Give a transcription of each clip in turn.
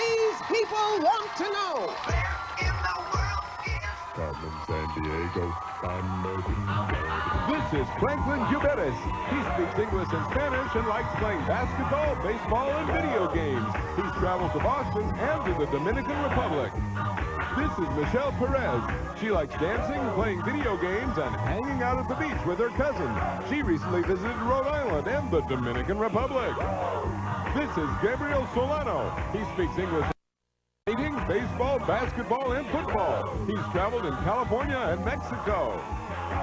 These people want to know. Where in the world is... Carmen Sandiego, This is Franklin Juberes. He speaks English and Spanish and likes playing basketball, baseball, and video games. He's traveled to Boston and to the Dominican Republic. This is Michelle Perez. She likes dancing, playing video games, and hanging out at the beach with her cousin. She recently visited Rhode Island and the Dominican Republic. This is Gabriel Solano. He speaks English, skating, baseball, basketball, and football. He's traveled in California and Mexico.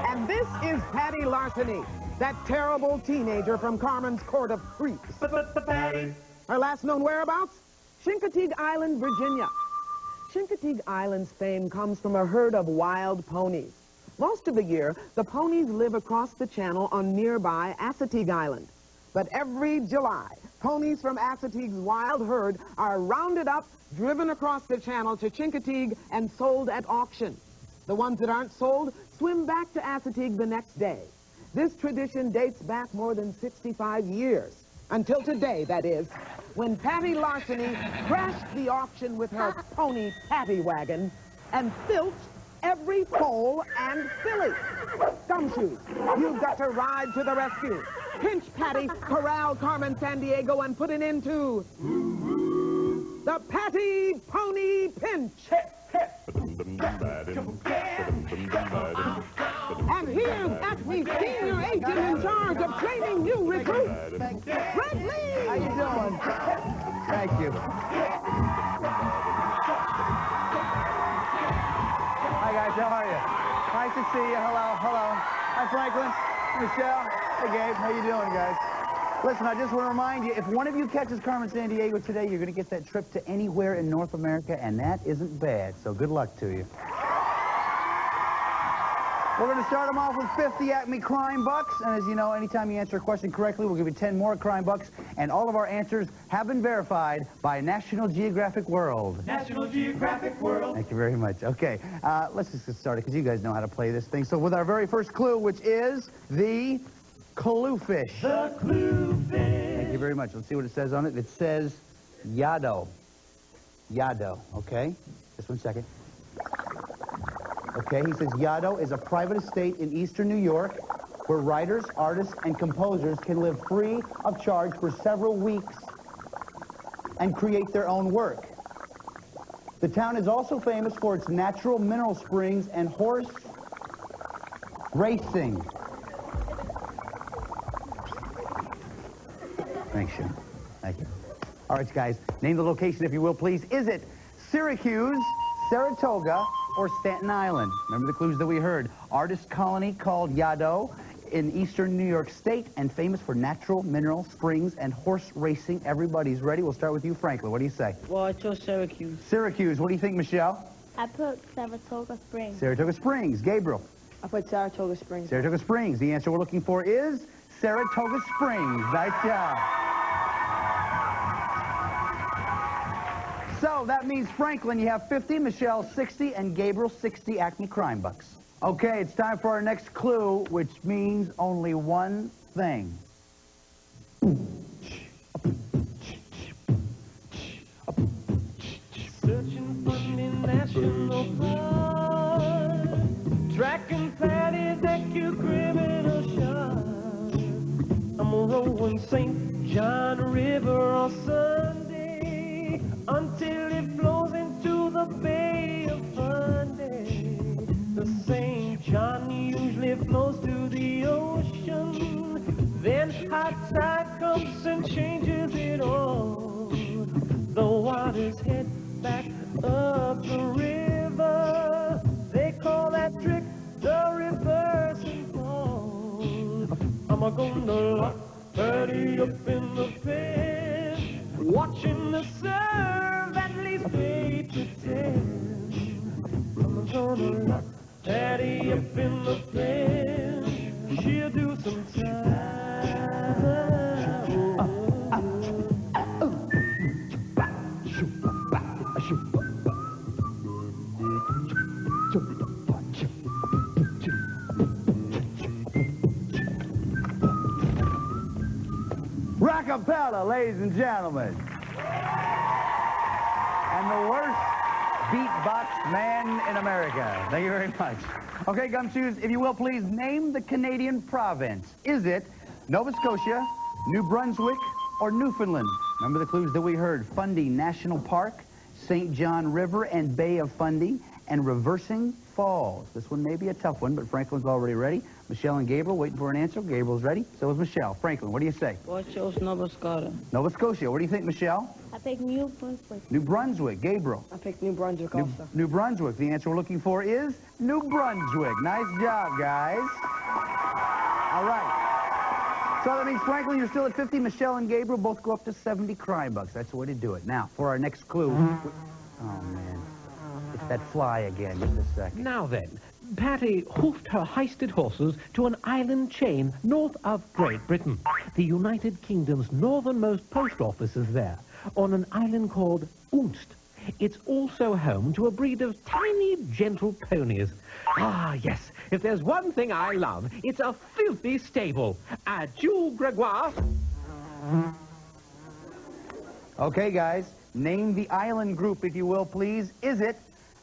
And this is Patty Larceny, that terrible teenager from Carmen's Court of Creeps. Patty. Her last known whereabouts? Chincoteague Island, Virginia. Chincoteague Island's fame comes from a herd of wild ponies. Most of the year, the ponies live across the channel on nearby Chincoteague Island. But every July, ponies from Chincoteague's wild herd are rounded up, driven across the channel to Chincoteague, and sold at auction. The ones that aren't sold swim back to Chincoteague the next day. This tradition dates back more than 65 years. Until today, that is, when Patty Larceny crashed the auction with her pony paddy wagon and filched every foal and filly. Gumshoes, you've got to ride to the rescue. Pinch Patty, corral Carmen Sandiego, and put an end to the Patty Pony Pinch. And here's Acme's senior agent in charge of training new recruits, Fred Lee. How you doing? Thank you. Hi guys, how are you? Nice to see you. Hello, hello. Hi Franklin, Michelle. Hey Gabe, how you doing guys? Listen, I just want to remind you, if one of you catches Carmen Sandiego today, you're going to get that trip to anywhere in North America, and that isn't bad, so good luck to you. We're going to start them off with 50 Acme Crime Bucks, and as you know, anytime you answer a question correctly, we'll give you 10 more Crime Bucks, and all of our answers have been verified by National Geographic World. National Geographic World. Thank you very much. Okay, let's just get started, because you guys know how to play this thing. So with our very first clue, which is the cluefish. The cluefish. Thank you very much. Let's see what it says on it. It says Yado. Yado, okay? Just 1 second. Okay, he says Yado is a private estate in eastern New York where writers, artists, and composers can live free of charge for several weeks and create their own work. The town is also famous for its natural mineral springs and horse racing. Thanks, Sean. Thank you. All right, guys, name the location, if you will, please. Is it Syracuse, Saratoga, or Staten Island? Remember the clues that we heard. Artist colony called Yado in eastern New York State and famous for natural mineral springs and horse racing. Everybody's ready. We'll start with you, Franklin. What do you say? Well, I chose Syracuse. Syracuse. What do you think, Michelle? I put Saratoga Springs. Saratoga Springs. Gabriel? I put Saratoga Springs. Saratoga Springs. The answer we're looking for is Saratoga Springs. Nice job. So that means, Franklin, you have 50, Michelle 60, and Gabriel 60 Acme Crime Bucks. Okay, it's time for our next clue, which means only one thing. Searching for the national park, tracking Patty's acute criminal shot. I'm rowing St. John River on Sunday until it flows into the Bay of Fundy. The St. John usually flows to the ocean, then high tide comes and changes it all. The waters head back up the river. They call that trick the reversing fall. I'm gonna lock Patty up in the pen, watching the serve at least 8 to 10. I'm gonna lock Patty up in the pen. She'll do some time. Rockapella, ladies and gentlemen. beatbox man in America. Thank you very much. Okay, Gumshoes, if you will, please name the Canadian province. Is it Nova Scotia, New Brunswick, or Newfoundland? Remember the clues that we heard. Fundy National Park, St. John River and Bay of Fundy, and Reversing Falls. This one may be a tough one, but Franklin's already ready. Michelle and Gabriel waiting for an answer. Gabriel's ready. So is Michelle. Franklin, what do you say? Well, I chose Nova Scotia. Nova Scotia. What do you think, Michelle? I picked New Brunswick. New Brunswick. Gabriel. I picked New Brunswick also. New Brunswick. The answer we're looking for is New Brunswick. Nice job, guys. All right. So that means, Franklin, you're still at 50. Michelle and Gabriel both go up to 70 crime bucks. That's the way to do it. Now, for our next clue. Oh, man. It's that fly again. Just a second. Now then, Patty hoofed her heisted horses to an island chain north of Great Britain. The United Kingdom's northernmost post office is there, on an island called Unst. It's also home to a breed of tiny, gentle ponies. Ah, yes, if there's one thing I love, it's a filthy stable. Adieu, Gregoire. Okay, guys, name the island group, if you will, please. Is it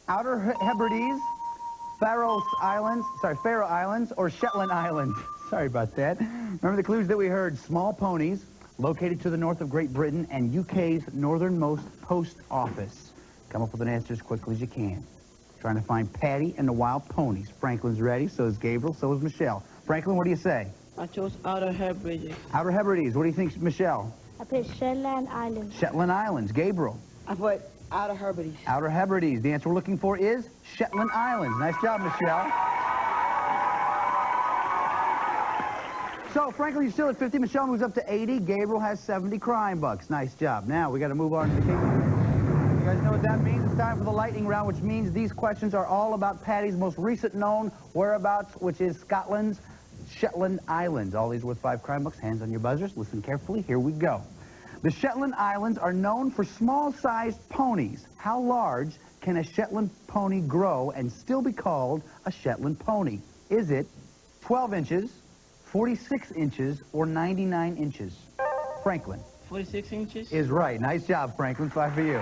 Outer Hebrides, Faroe Islands, or Shetland Islands? Sorry about that. Remember the clues that we heard. Small ponies, located to the north of Great Britain, and UK's northernmost post office. Come up with an answer as quickly as you can. Trying to find Patty and the wild ponies. Franklin's ready, so is Gabriel, so is Michelle. Franklin, what do you say? I chose Outer Hebrides. Outer Hebrides. What do you think, Michelle? I picked Shetland Island. Shetland Islands. Gabriel? I put Outer Hebrides. Outer Hebrides. The answer we're looking for is Shetland Islands. Nice job, Michelle. So, Franklin, you're still at 50. Michelle moves up to 80. Gabriel has 70 crime bucks. Nice job. Now, we got to move on to the king. You guys know what that means? It's time for the lightning round, which means these questions are all about Patty's most recent known whereabouts, which is Scotland's Shetland Islands. All these worth 5 crime bucks. Hands on your buzzers. Listen carefully. Here we go. The Shetland Islands are known for small-sized ponies. How large can a Shetland pony grow and still be called a Shetland pony? Is it 12 inches, 46 inches, or 99 inches? Franklin. 46 inches? Is right. Nice job, Franklin. 5 for you.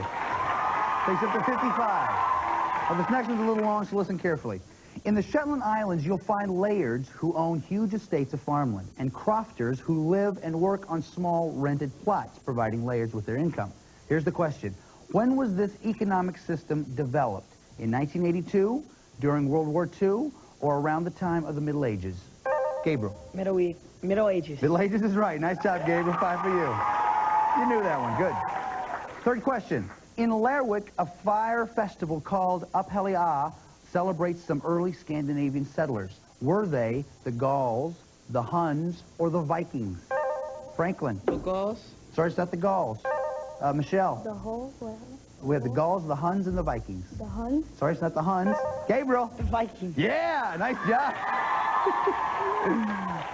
Takes up to 55. Now, this next one's a little long, so listen carefully. In the Shetland Islands, you'll find lairds who own huge estates of farmland, and crofters who live and work on small rented plots, providing lairds with their income. Here's the question. When was this economic system developed? In 1982, during World War II, or around the time of the Middle Ages? Gabriel. Middle Ages. Middle Ages is right. Nice job, Gabriel. 5 for you. You knew that one. Good. Third question. In Lerwick, a fire festival called Uphellia celebrates some early Scandinavian settlers. Were they the Gauls, the Huns, or the Vikings? Franklin. The Gauls. Sorry, it's not the Gauls. Michelle. The whole world. We have the Gauls, the Huns, and the Vikings. The Huns. Sorry, it's not the Huns. Gabriel. The Vikings. Yeah, nice job.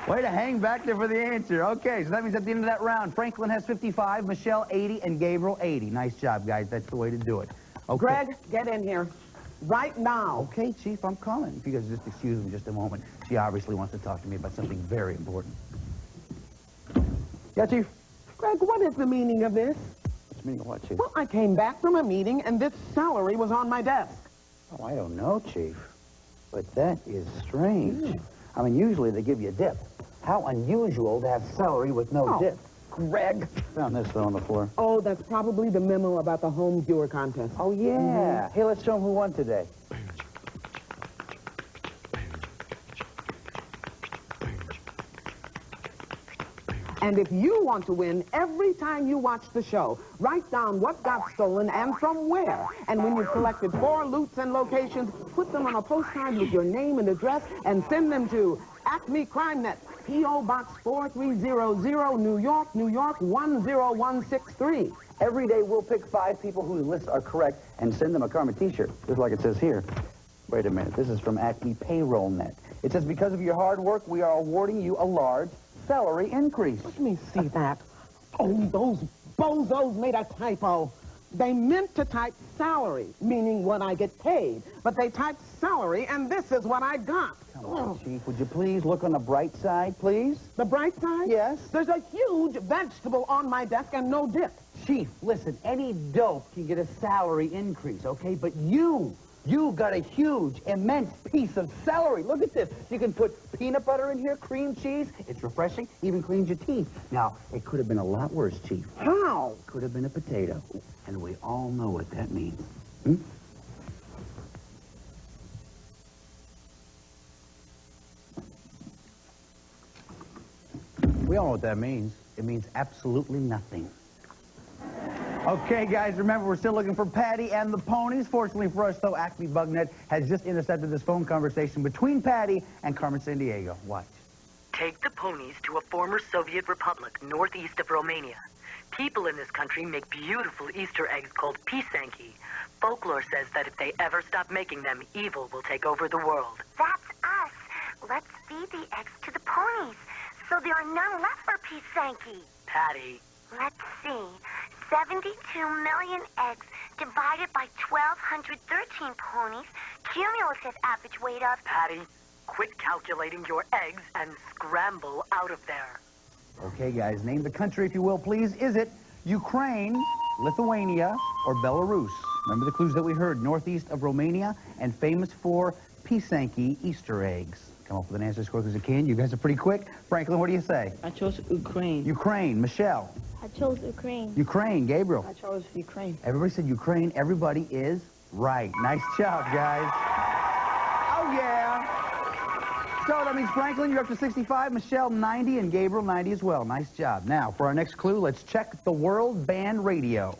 Way to hang back there for the answer. Okay, so that means at the end of that round, Franklin has 55, Michelle 80, and Gabriel 80. Nice job, guys. That's the way to do it. Okay. Greg, get in here. Right now. Okay, Chief, I'm coming. If you guys just excuse me just a moment. She obviously wants to talk to me about something very important. Yeah, Chief? Greg, what is the meaning of this? What's the meaning of what, Chief? Well, I came back from a meeting and this salary was on my desk. Oh, I don't know, Chief. But that is strange. I mean, usually they give you a dip. How unusual to have celery with no dip. Greg. Found this on the floor. Oh, that's probably the memo about the home viewer contest. Oh, yeah. Hey, let's show them who won today. And if you want to win every time you watch the show, write down what got stolen and from where. And when you've collected 4 loots and locations, put them on a postcard with your name and address and send them to Acme Crime Net, P.O. Box 4300, New York, New York 10163. Every day we'll pick 5 people whose lists are correct and send them a Karma t-shirt, just like it says here. Wait a minute, this is from Acme Payroll Net. It says, because of your hard work, we are awarding you a large salary increase. Let me see that. Oh, those bozos made a typo. They meant to type salary, meaning what I get paid, but they typed salary, and this is what I got. Come on, Chief, would you please look on the bright side, please? The bright side? Yes. There's a huge vegetable on my desk and no dip. Chief, listen, any dope can get a salary increase, okay? But you got a huge, immense piece of celery. Look at this. You can put peanut butter in here, cream cheese. It's refreshing, even cleans your teeth. Now, it could have been a lot worse, Chief. How? Could have been a potato. And we all know what that means. Hmm? We all know what that means. It means absolutely nothing. Okay, guys, remember, we're still looking for Patty and the Ponies. Fortunately for us, though, Acme Bugnet has just intercepted this phone conversation between Patty and Carmen Sandiego. Watch. Take the Ponies to a former Soviet republic northeast of Romania. People in this country make beautiful Easter eggs called pisanki. Folklore says that if they ever stop making them, evil will take over the world. That's us. Let's feed the eggs to the ponies, so there are none left for pisanki. Patty. Let's see. 72 million eggs divided by 1,213 ponies. Cumulative average weight of... Patty, quit calculating your eggs and scramble out of there. Okay, guys, name the country, if you will, please. Is it Ukraine, Lithuania, or Belarus? Remember the clues that we heard. Northeast of Romania and famous for pisanki Easter eggs. Come up with an answer as quick as you can. You guys are pretty quick. Franklin, what do you say? I chose Ukraine. Ukraine. Michelle? I chose Ukraine. Ukraine. Gabriel? I chose Ukraine. Everybody said Ukraine. Everybody is right. Nice job, guys. Oh, yeah. So that means, Franklin, you're up to 65, Michelle 90, and Gabriel 90 as well. Nice job. Now, for our next clue, let's check the World Band Radio.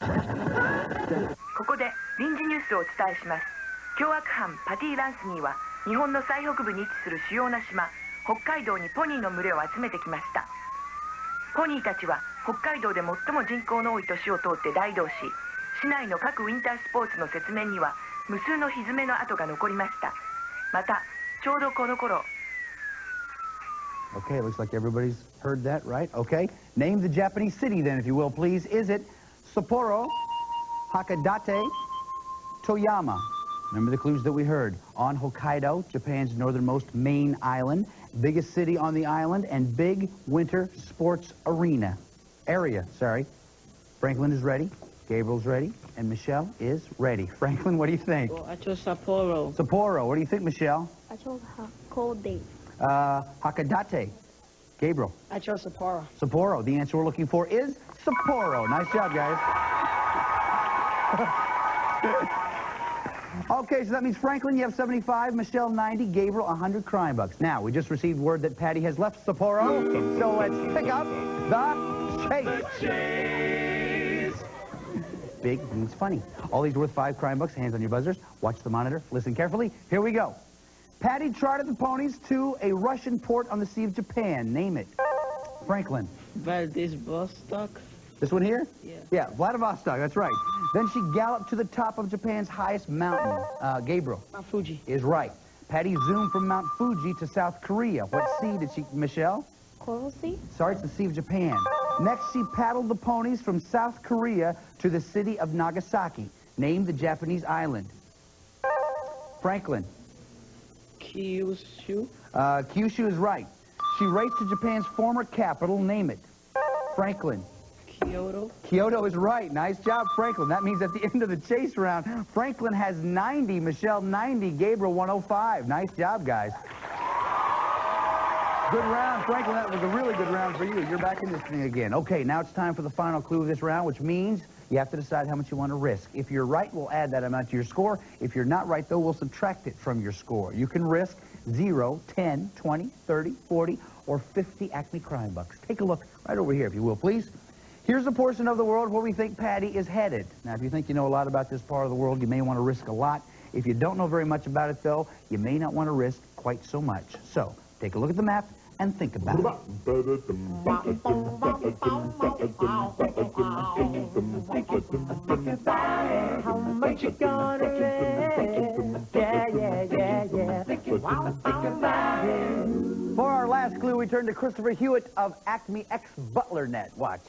ここで臨時ニュースをお伝えします。凶悪犯パティ・ランスニーは日本の最北部に位置する主要な島、北海道にポニーの群れを集めてきました。ポニーたちは北海道で最も人口の多い都市を通って大移動し、市内の各ウィンタースポーツの雪面には無数の蹄の跡が残りました。また、ちょうどこの頃。 Okay, looks like everybody's heard that, right? Okay. Name the Japanese city then, if you will, please. Is it Sapporo, Hakodate, Toyama? Remember the clues that we heard. On Hokkaido, Japan's northernmost main island, biggest city on the island, and big winter sports area. Franklin is ready, Gabriel's ready, and Michelle is ready. Franklin, what do you think? Well, I chose Sapporo. Sapporo. What do you think, Michelle? I chose Hakodate. Hakodate. Gabriel? I chose Sapporo. Sapporo. The answer we're looking for is Sapporo. Nice job, guys. Okay, so that means, Franklin, you have 75, Michelle 90, Gabriel 100 crime bucks. Now, we just received word that Patty has left Sapporo, so let's pick up the chase. Big means funny. All these worth 5 crime bucks. Hands on your buzzers. Watch the monitor. Listen carefully. Here we go. Patty chartered the Ponies to a Russian port on the Sea of Japan. Name it. Franklin. Vladivostok. This one here? Yeah. Yeah, Vladivostok, that's right. Then she galloped to the top of Japan's highest mountain. Gabriel. Mount Fuji. Is right. Patty zoomed from Mount Fuji to South Korea. What sea did she... Michelle? Coral Sea? Sorry, it's the Sea of Japan. Next, she paddled the Ponies from South Korea to the city of Nagasaki. Name the Japanese island. Franklin. Kyushu. Kyushu is right. She raced to Japan's former capital. Name it. Franklin. Kyoto. Kyoto is right. Nice job, Franklin. That means at the end of the chase round, Franklin has 90, Michelle 90, Gabriel 105. Nice job, guys. Good round, Franklin. That was a really good round for you. You're back in this thing again. Okay, now it's time for the final clue of this round, which means you have to decide how much you want to risk. If you're right, we'll add that amount to your score. If you're not right, though, we'll subtract it from your score. You can risk 0, 10, 20, 30, 40, or 50 Acme crime bucks. Take a look right over here, if you will, please. Here's a portion of the world where we think Patty is headed. Now, if you think you know a lot about this part of the world, you may want to risk a lot. If you don't know very much about it, though, you may not want to risk quite so much. So, take a look at the map and think about it. How much you gonna get? Yeah. For our last clue, we turn to Christopher Hewitt of Acme X ButlerNet. Watch.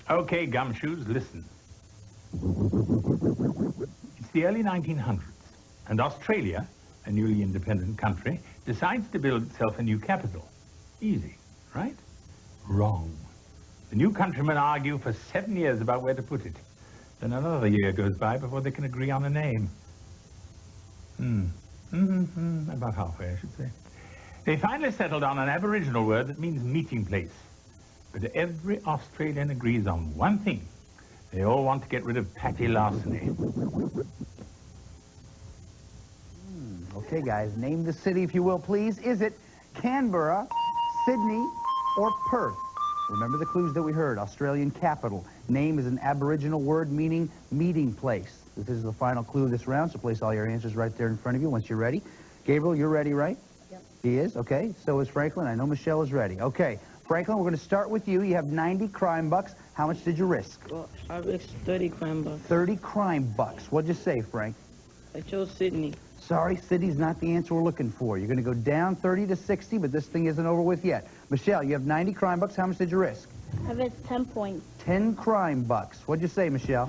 Okay, gumshoes, listen. It's the early 1900s, and Australia, a newly independent country, decides to build itself a new capital. Easy, right? Wrong. The new countrymen argue for 7 years about where to put it. Then another year goes by before they can agree on a name. About halfway, I should say. They finally settled on an Aboriginal word that means meeting place. But every Australian agrees on one thing. They all want to get rid of Patty Larceny. Okay, guys, name the city, if you will, please. Is it Canberra, Sydney, or Perth? Remember the clues that we heard. Australian capital. Name is an Aboriginal word meaning meeting place. This is the final clue of this round, so place all your answers right there in front of you once you're ready. Gabriel, you're ready, right? Yep. He is? Okay. So is Franklin. I know Michelle is ready. Okay. Franklin, we're going to start with you. You have 90 crime bucks. How much did you risk? Well, I risked 30 crime bucks. 30 crime bucks. What'd you say, Frank? I chose Sydney. Sorry, Sydney's not the answer we're looking for. You're going to go down 30 to 60, but this thing isn't over with yet. Michelle, you have 90 crime bucks. How much did you risk? I risked 10 points. 10 crime bucks. What'd you say, Michelle?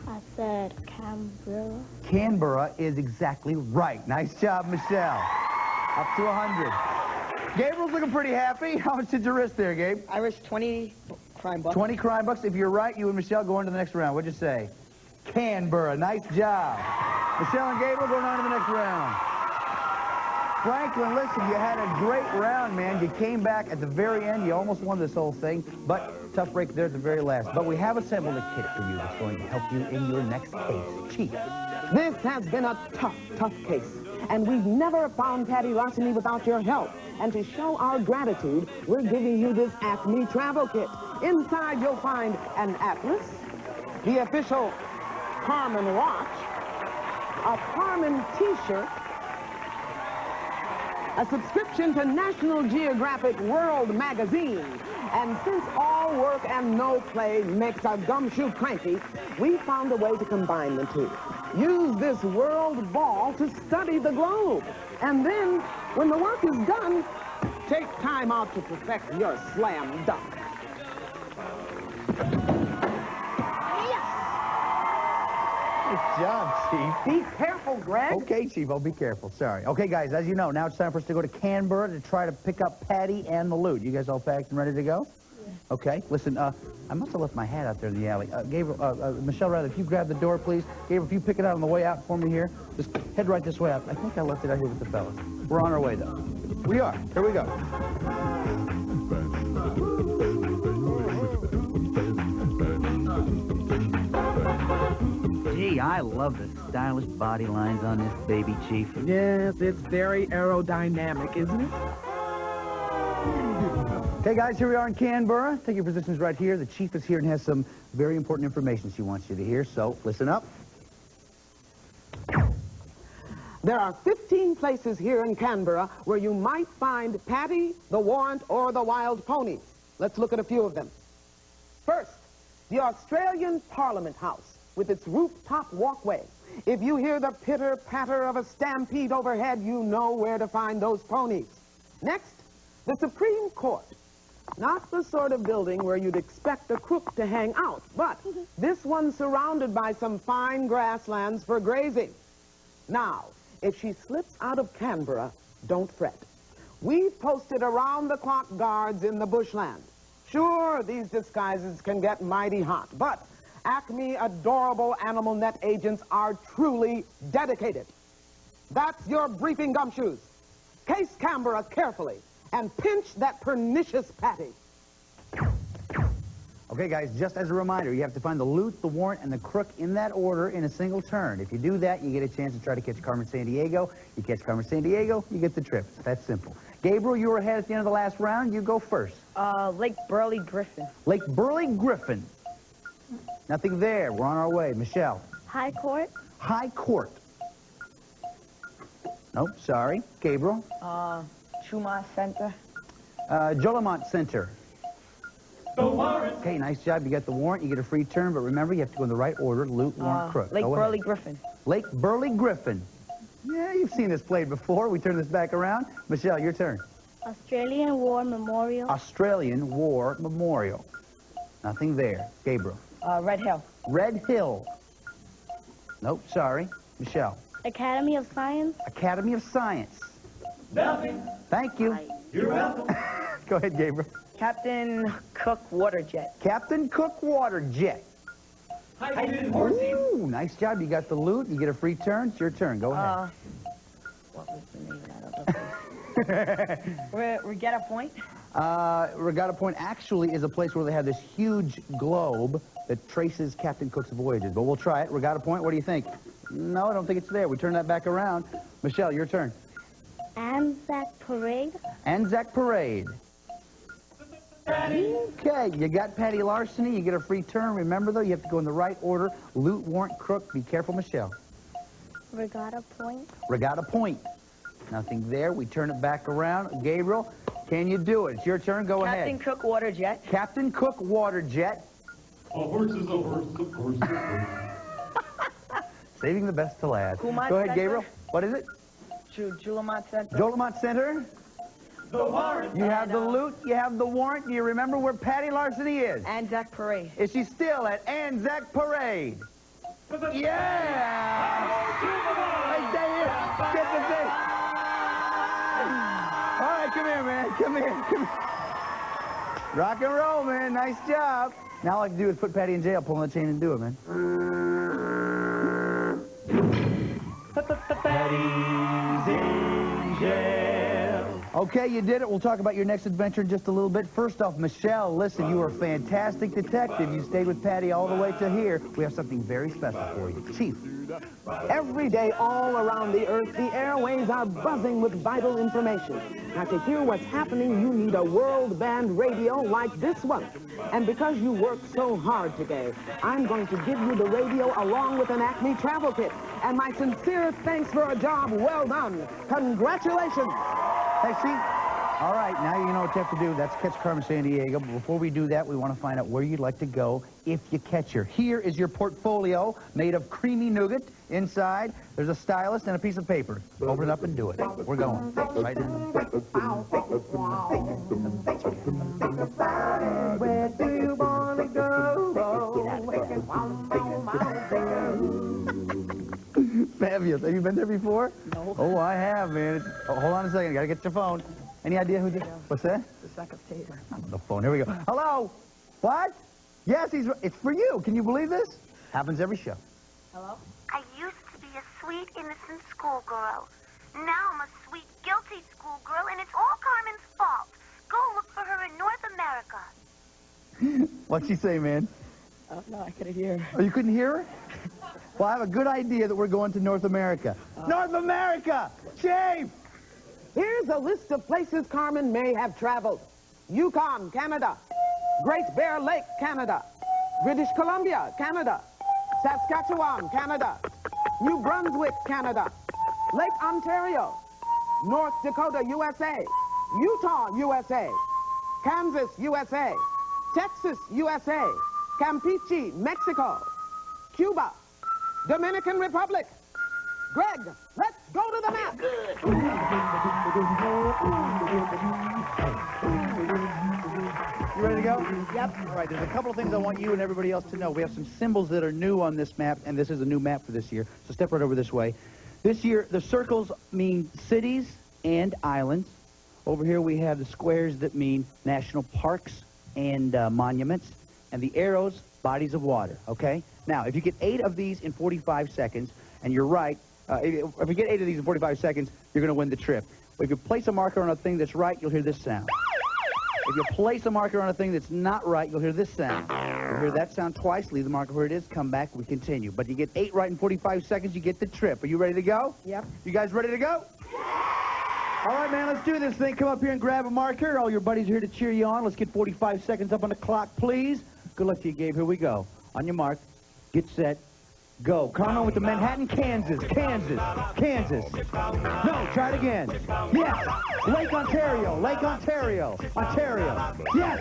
I said Canberra. Canberra is exactly right. Nice job, Michelle. Up to 100. Gabriel's looking pretty happy. How much did you risk there, Gabe? I risked 20 crime bucks. 20 crime bucks. If you're right, you and Michelle go on to the next round. What'd you say? Canberra. Nice job. Michelle and Gabriel going on to the next round. Franklin, listen, you had a great round, man. You came back at the very end. You almost won this whole thing, but tough break there at the very last. But we have assembled a kit for you that's going to help you in your next case. Chief. This has been a tough, tough case. And we've never found Patty Larceny without your help. And to show our gratitude, we're giving you this Acme travel kit. Inside, you'll find an atlas, the official Carmen watch, a Carmen t-shirt, a subscription to National Geographic World magazine. And since all work and no play makes a gumshoe cranky, we found a way to combine the two. Use this world ball to study the globe. And then, when the work is done, take time out to perfect your slam dunk. Nice job, Chief. Be careful, Greg. Okay, Chief, I'll be careful. Sorry. Okay, guys, as you know, now it's time for us to go to Canberra to try to pick up Patty and the loot. You guys all packed and ready to go? Yeah. Okay, listen, I must have left my hat out there in the alley. Gabriel, Michelle, rather, if you grab the door, please. Gabriel, if you pick it out on the way out for me here, just head right this way out. I think I left it out here with the fellas. We're on our way, though. We are. Here we go. Gee, I love the stylish body lines on this baby, Chief. Yes, it's very aerodynamic, isn't it? Okay, guys, here we are in Canberra. Take your positions right here. The Chief is here and has some very important information she wants you to hear, so listen up. There are 15 places here in Canberra where you might find Patty, the Warrant, or the Wild Ponies. Let's look at a few of them. First, the Australian Parliament House with its rooftop walkway. If you hear the pitter-patter of a stampede overhead, you know where to find those ponies. Next, the Supreme Court. Not the sort of building where you'd expect a crook to hang out, but this one's surrounded by some fine grasslands for grazing. Now, if she slips out of Canberra, don't fret. We've posted around-the-clock guards in the bushland. Sure, these disguises can get mighty hot, but Acme adorable animal net agents are truly dedicated. That's your briefing, gumshoes. Case Canberra carefully and pinch that pernicious Patty. Okay, guys, just as a reminder, you have to find the loot, the warrant, and the crook in that order in a single turn. If you do that, you get a chance to try to catch Carmen Sandiego. You catch Carmen Sandiego, you get the trip. It's that simple. Gabriel, you were ahead at the end of the last round. You go first. Lake Burley Griffin. Lake Burley Griffin. Nothing there. We're on our way. Michelle. High Court. High Court. Nope, sorry. Gabriel. Chumont Center. Jolimont Center. The warrant. Okay, nice job. You got the warrant. You get a free turn, but remember, you have to go in the right order. Loot, warrant, crook. Lake Go Burley ahead. Griffin. Lake Burley Griffin. Yeah, you've seen this played before. We turn this back around. Michelle, your turn. Australian War Memorial. Australian War Memorial. Nothing there. Gabriel. Red Hill. Red Hill. Nope, sorry. Michelle. Academy of Science. Academy of Science. Nothing. Thank you. You're welcome. Go ahead, Gabriel. Captain Cook Water Jet. Captain Cook Water Jet. Ooh, nice job. You got the loot. You get a free turn. It's your turn. Go ahead. What was the name of that other place? Regatta Point? Regatta Point actually is a place where they have this huge globe that traces Captain Cook's voyages. But we'll try it. Regatta Point, what do you think? No, I don't think it's there. We turn that back around. Michelle, your turn. Anzac Parade. Anzac Parade. Okay, you got Patty Larceny. You get a free turn. Remember, though, you have to go in the right order. Loot, warrant, crook. Be careful, Michelle. Regatta Point. Regatta Point. Nothing there. We turn it back around. Gabriel, can you do it? It's your turn. Go ahead. Captain Cook Water Jet. Captain Cook Water Jet. Horses, horses. Saving the best to last. Kumar Go ahead, Center. Gabriel. What is it? Julamont Center. Jolamont Center. The warrant. You have the loot. You have the warrant. Do you remember where Patty Larceny is? Anzac Parade. Is she still at Anzac Parade? Yeah! Hey, stay here. Get the thing. All right, come here, man. Come here. Come here. Rock and roll, man. Nice job. Now all I can do is put Patty in jail, pull on the chain, and do it, man. Patty's in jail. Okay, you did it. We'll talk about your next adventure in just a little bit. First off, Michelle, listen, you are a fantastic detective. You stayed with Patty all the way to here. We have something very special for you. Chief. Every day, all around the Earth, the airways are buzzing with vital information. Now, to hear what's happening, you need a world band radio like this one. And because you worked so hard today, I'm going to give you the radio along with an Acme travel kit. And my sincere thanks for a job well done. Congratulations. Thanks, Chief. All right, now you know what you have to do. That's catch Carmen Sandiego. But before we do that, we want to find out where you'd like to go if you catch her. Here is your portfolio made of creamy nougat. Inside, there's a stylus and a piece of paper. Open it up and do it. We're going. Right now. Where do you want to go? Fabulous. Have you been there before? No. Oh, I have, man. Oh, hold on a second. Got to get your phone. Any idea who did? What's that? The sack of tater. The phone. Here we go. Hello? What? Yes, it's for you. Can you believe this? Happens every show. Hello? I used to be a sweet, innocent schoolgirl. Now I'm a sweet, guilty schoolgirl, and it's all Carmen's fault. Go look for her in North America. What'd she say, man? No, I couldn't hear. Oh, you couldn't hear her? Well, I have a good idea that we're going to North America. North America! Chief! Here's a list of places Carmen may have traveled. Yukon, Canada. Great Bear Lake, Canada. British Columbia, Canada. Saskatchewan, Canada. New Brunswick, Canada. Lake Ontario. North Dakota, USA. Utah, USA. Kansas, USA. Texas, USA. Campeche, Mexico. Cuba. Dominican Republic. Greg, let's go to the map. You ready to go? Yep. All right, there's a couple of things I want you and everybody else to know. We have some symbols that are new on this map, and this is a new map for this year. So step right over this way. This year, the circles mean cities and islands. Over here, we have the squares that mean national parks and monuments. And the arrows, bodies of water, okay? Now, if you get 8 of these in 45 seconds, and you're right, if you get 8 of these in 45 seconds, you're going to win the trip. But if you place a marker on a thing that's right, you'll hear this sound. If you place a marker on a thing that's not right, you'll hear this sound. You'll hear that sound twice, leave the marker where it is, come back, we continue. But you get 8 right in 45 seconds, you get the trip. Are you ready to go? Yep. You guys ready to go? All right, man, let's do this thing. Come up here and grab a marker. All your buddies are here to cheer you on. Let's get 45 seconds up on the clock, please. Good luck to you, Gabe. Here we go. On your mark, get set, go. Carmen with the Manhattan, Kansas. No, try it again. Yes. Lake Ontario. Ontario. Yes.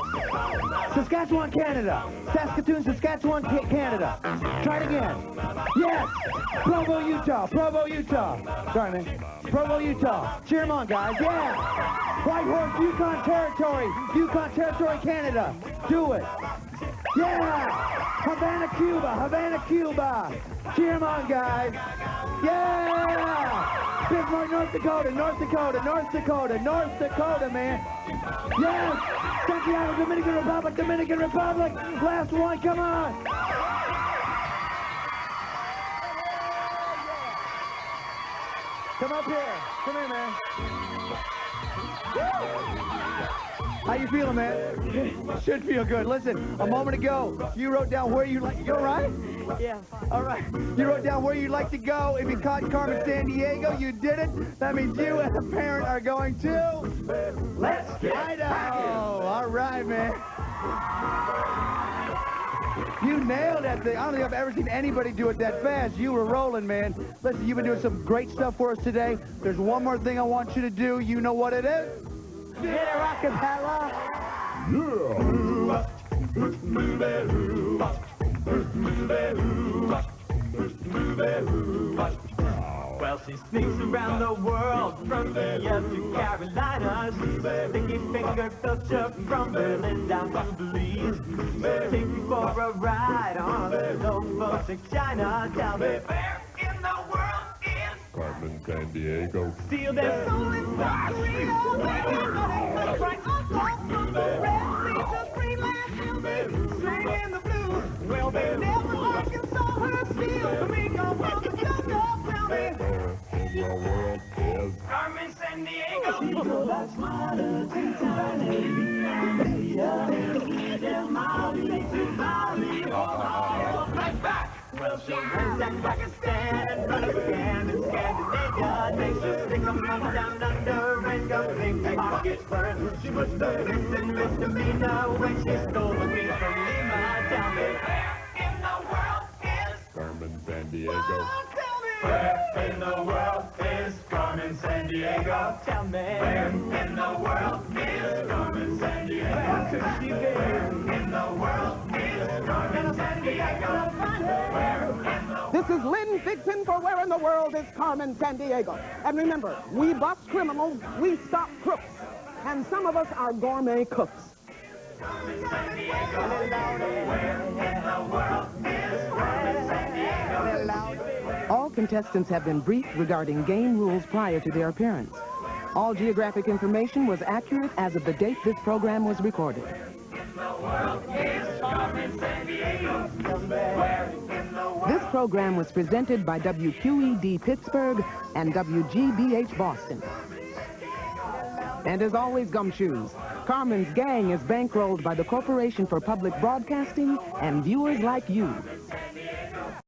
Saskatchewan, Canada. Saskatchewan, Canada. Try it again. Yes. Provo, Utah. Sorry, man. Provo, Utah. Cheer them on, guys. Yeah. White Horse, Yukon Territory, Canada. Do it. Yeah! Havana, Cuba. Cheer them on, guys. Yeah! Bismarck, North Dakota, man. Yes! Santiago, Dominican Republic, Dominican Republic. Last one, come on. Come up here. Come here, man. How you feeling, man? Should feel good. Listen, a moment ago, you wrote down where you'd like to go, right? Yeah. All right. You wrote down where you'd like to go. If you caught Carmen Sandiego, you did it. That means you as a parent are going to... Let's get Idaho. All right, man. You nailed that thing. I don't think I've ever seen anybody do it that fast. You were rolling, man. Listen, you've been doing some great stuff for us today. There's one more thing I want you to do. You know what it is? Hit it, Rockapella. Well, she sneaks around the world from India to Carolina. She's a sticky-fingered filter from Berlin down to Belize. She'll take you for a ride on the low boat to China. Tell me, where in the world is Carmen Sandiego? Steal their soul inside Rio. Right from the Red Sea to Greenland, she'll be singing the blues. Well, they never Arkansas her steel. Domingo from the jungle, tell me. In the world is Carmen Sandiego. She's a lot smarter than Tiny. Right back. Well, she'll run down Pakistan and run again in Scandinavia. Makes her stick 'em up down under and go big pockets first. She was the misdemeanor when she stole the beef from Lima. Tell me, where in the world is Carmen Sandiego? where in the world is Carmen Sandiego? Tell me, where in the world is Carmen Sandiego? Where could she be? Where in the world is Carmen Sandiego? Where in the This is Lynn Figton for Where in the World is Carmen Sandiego. And remember, we bust criminals, we stop crooks. And some of us are gourmet cooks. Carmen Sandiego? Where in the world is Carmen Sandiego? All contestants have been briefed regarding game rules prior to their appearance. All geographic information was accurate as of the date this program was recorded. This program was presented by WQED Pittsburgh and WGBH Boston. And as always, gumshoes, Carmen's gang is bankrolled by the Corporation for Public Broadcasting and viewers like you.